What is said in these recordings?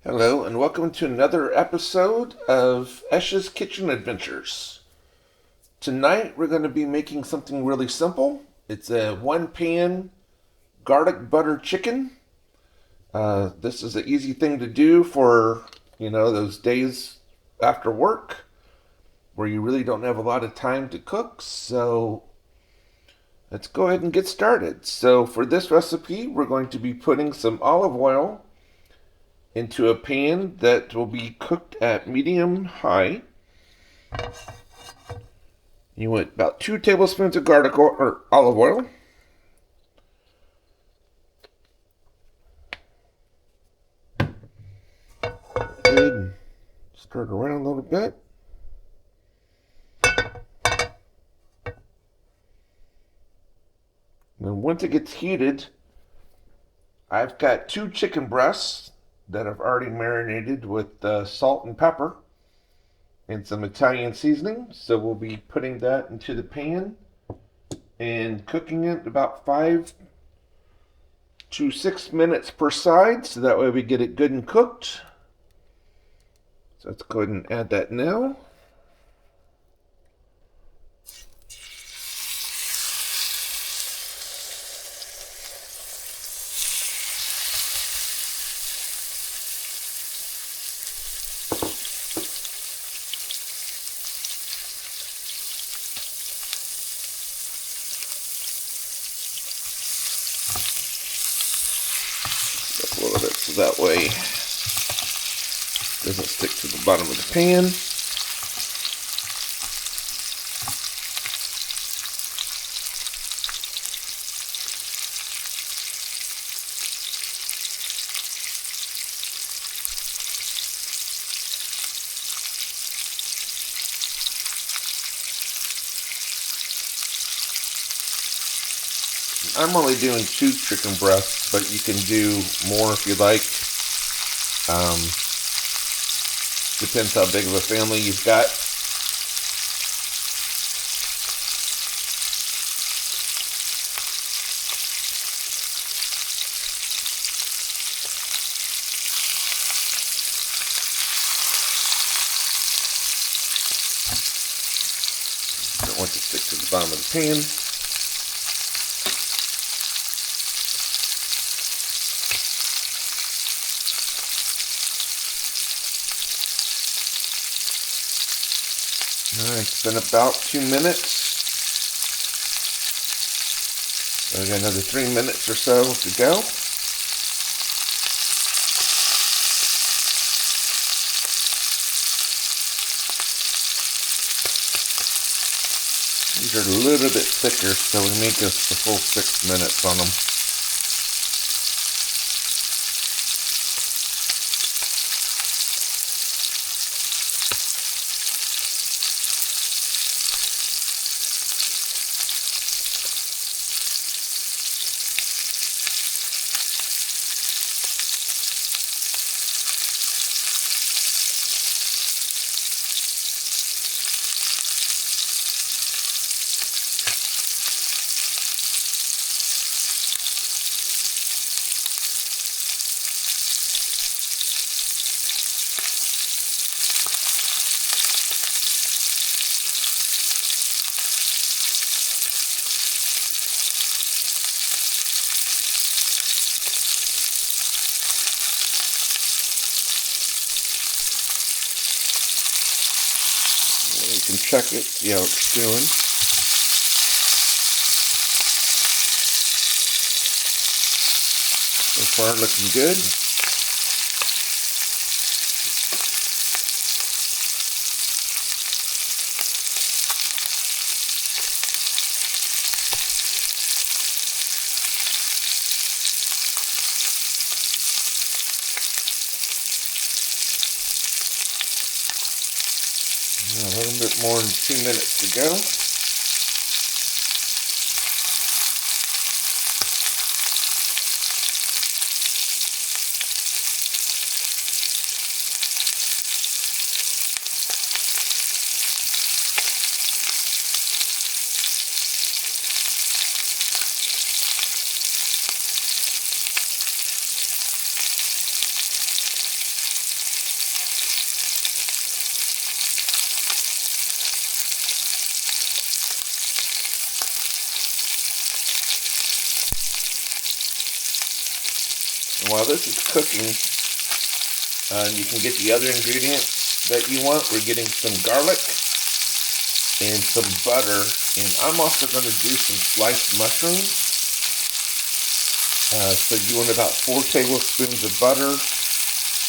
Hello, and welcome to another episode of Esh's Kitchen Adventures. Tonight we're going to be making something really simple. It's a one-pan garlic butter chicken. This is an easy thing to do for, those days after work where you really don't have a lot of time to cook. So let's go ahead and get started. So for this recipe, we're going to be putting some olive oil into a pan that will be cooked at medium high. You want about 2 tablespoons of garlic oil, or olive oil. Good. Stir it around a little bit. And once it gets heated, I've got 2 chicken breasts that I've already marinated with salt and pepper and some Italian seasoning. So we'll be putting that into the pan and cooking it about 5 to 6 minutes per side, so that way we get it good and cooked. So let's go ahead and add that now. A little bit so that way it doesn't stick to the bottom of the pan. I'm only doing 2 chicken breasts, but you can do more if you like. Depends how big of a family you've got. Don't want to stick to the bottom of the pan. Alright, it's been about 2 minutes. So we got another 3 minutes or so to go. These are a little bit thicker, so we may go the full 6 minutes on them. You can check it, see how it's doing. So far, looking good. A little bit more than 2 minutes to go. And while this is cooking, you can get the other ingredients that you want. We're getting some garlic and some butter. And I'm also going to do some sliced mushrooms. So you want about 4 tablespoons of butter.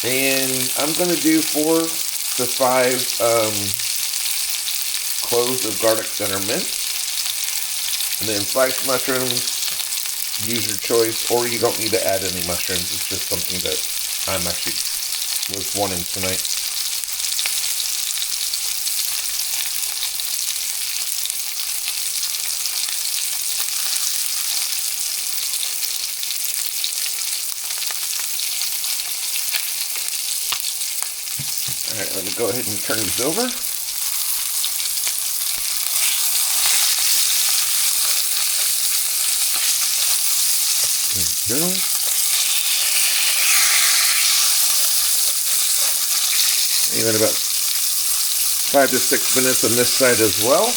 And I'm going to do 4 to 5 cloves of garlic that are minced. And then sliced mushrooms, use your choice, or you don't need to add any mushrooms. It's just something that I'm actually was wanting tonight. Alright, let me go ahead and turn these over. There we go. Even about 5 to 6 minutes on this side as well.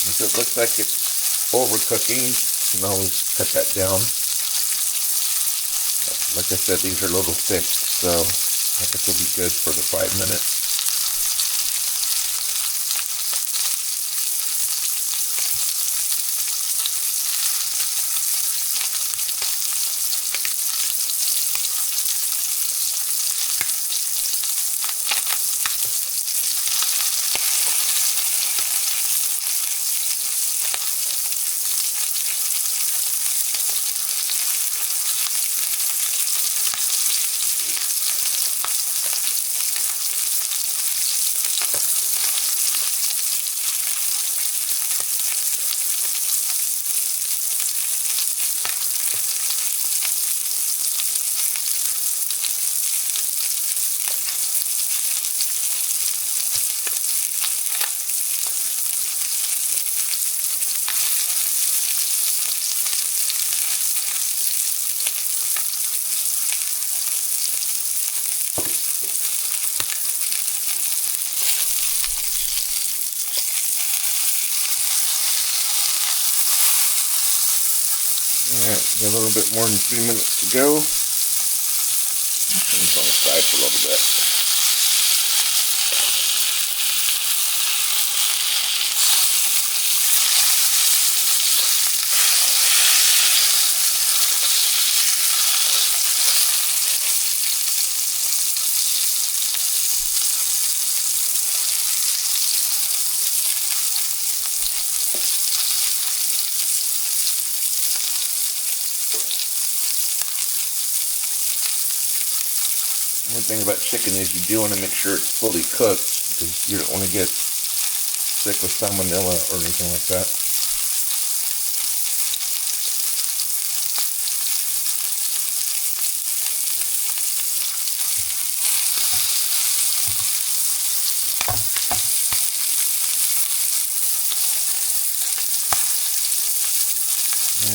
If it looks like it's overcooking, you can always cut that down. Like I said, these are a little thick, so I think they'll be good for the 5 minutes. Alright, got a little bit more than 3 minutes to go. Turn this on the side for a little bit. One thing about chicken is you do want to make sure it's fully cooked because you don't want to get sick with salmonella or anything like that.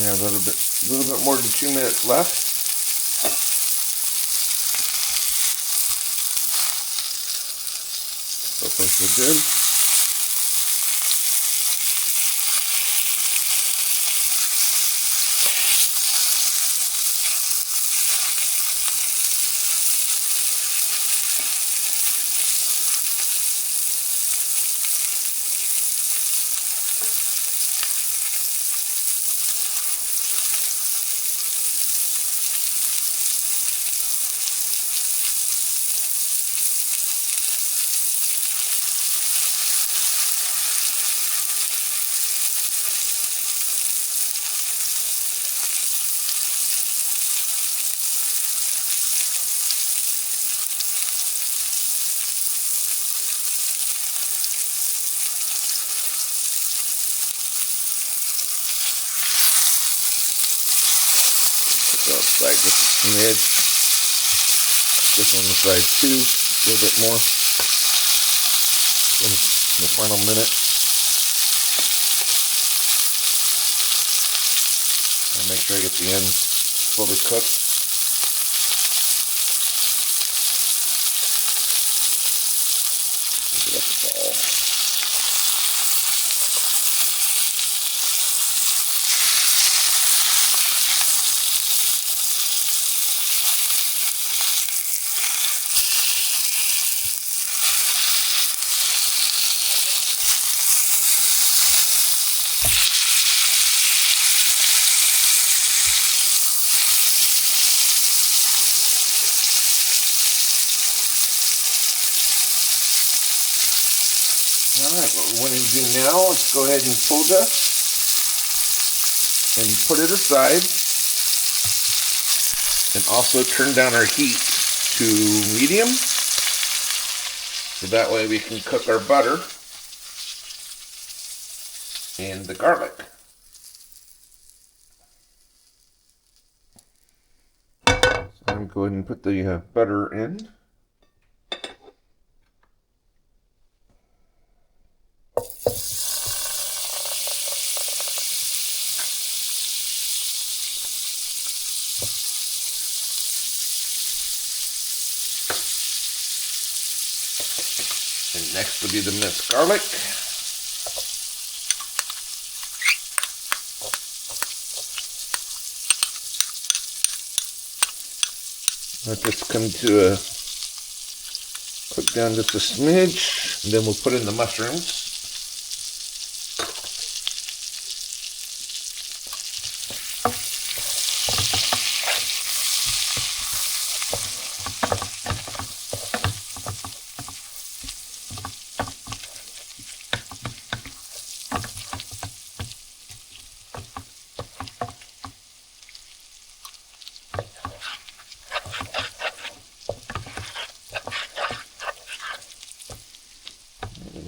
Yeah, a little bit more than 2 minutes left. So far so good. outside just a smidge. This on the side too, a little bit more. In the final minute. And make sure I get the ends fully cooked. Look at the ball. Alright, what we're going to do now is go ahead and pull this and put it aside, and also turn down our heat to medium, so that way we can cook our butter and the garlic. So I'm going to put the butter in. And next will be the minced garlic. Let this come to a cook down just a smidge, and then we'll put in the mushrooms.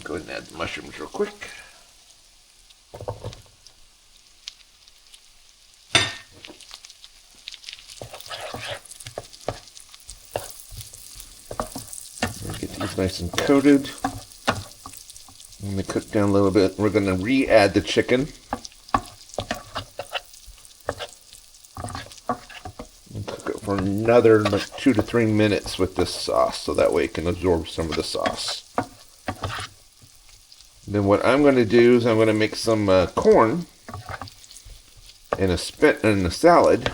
Go ahead and add the mushrooms real quick. Get these nice and coated. I'm going to cook down a little bit. We're going to re-add the chicken. And cook it for another like 2 to 3 minutes with this sauce, so that way it can absorb some of the sauce. Then what I'm going to do is I'm going to make some corn in a salad,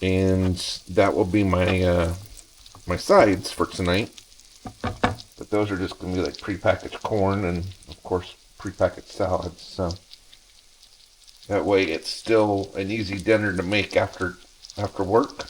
and that will be my my sides for tonight. But those are just going to be like prepackaged corn and of course prepackaged salads. So that way it's still an easy dinner to make after work.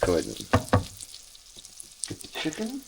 Go ahead and get the chicken.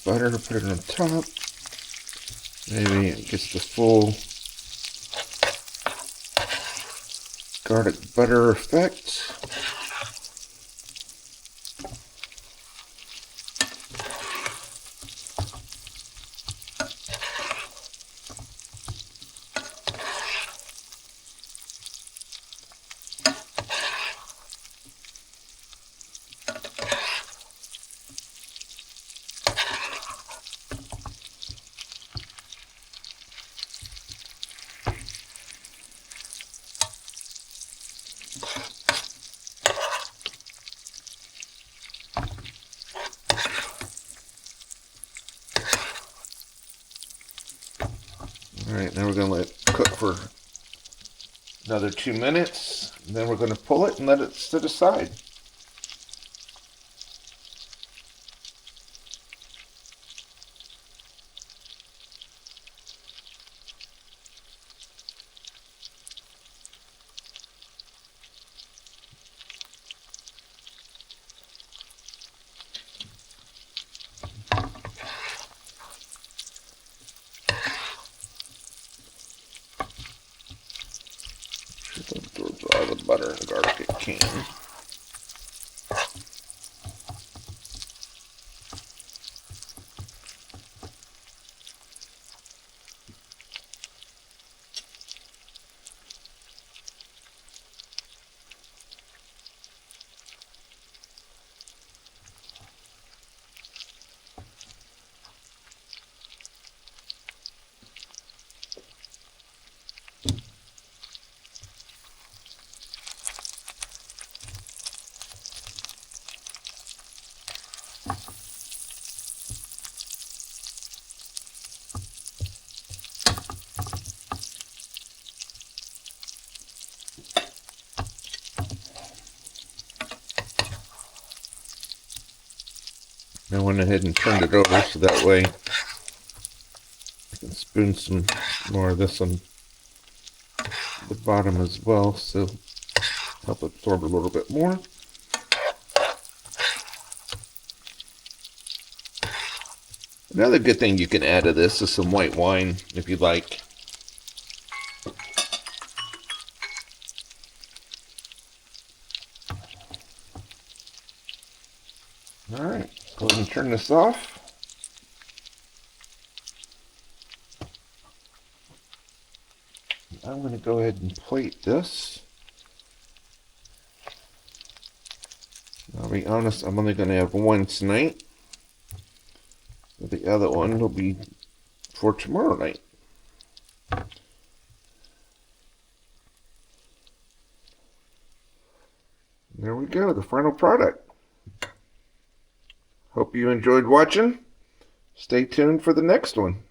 Butter, put it on top. Maybe it gets the full garlic butter effect. Alright, now we're going to let it cook for another 2 minutes. And then we're going to pull it and let it sit aside. Absorbs all the butter and garlic it can. I went ahead and turned it over so that way I can spoon some more of this on the bottom as well, so help absorb a little bit more. Another good thing you can add to this is some white wine if you like. Alright, go ahead and turn this off. I'm going to go ahead and plate this. I'll be honest, I'm only going to have one tonight. The other one will be for tomorrow night. There we go, the final product. Hope you enjoyed watching. Stay tuned for the next one.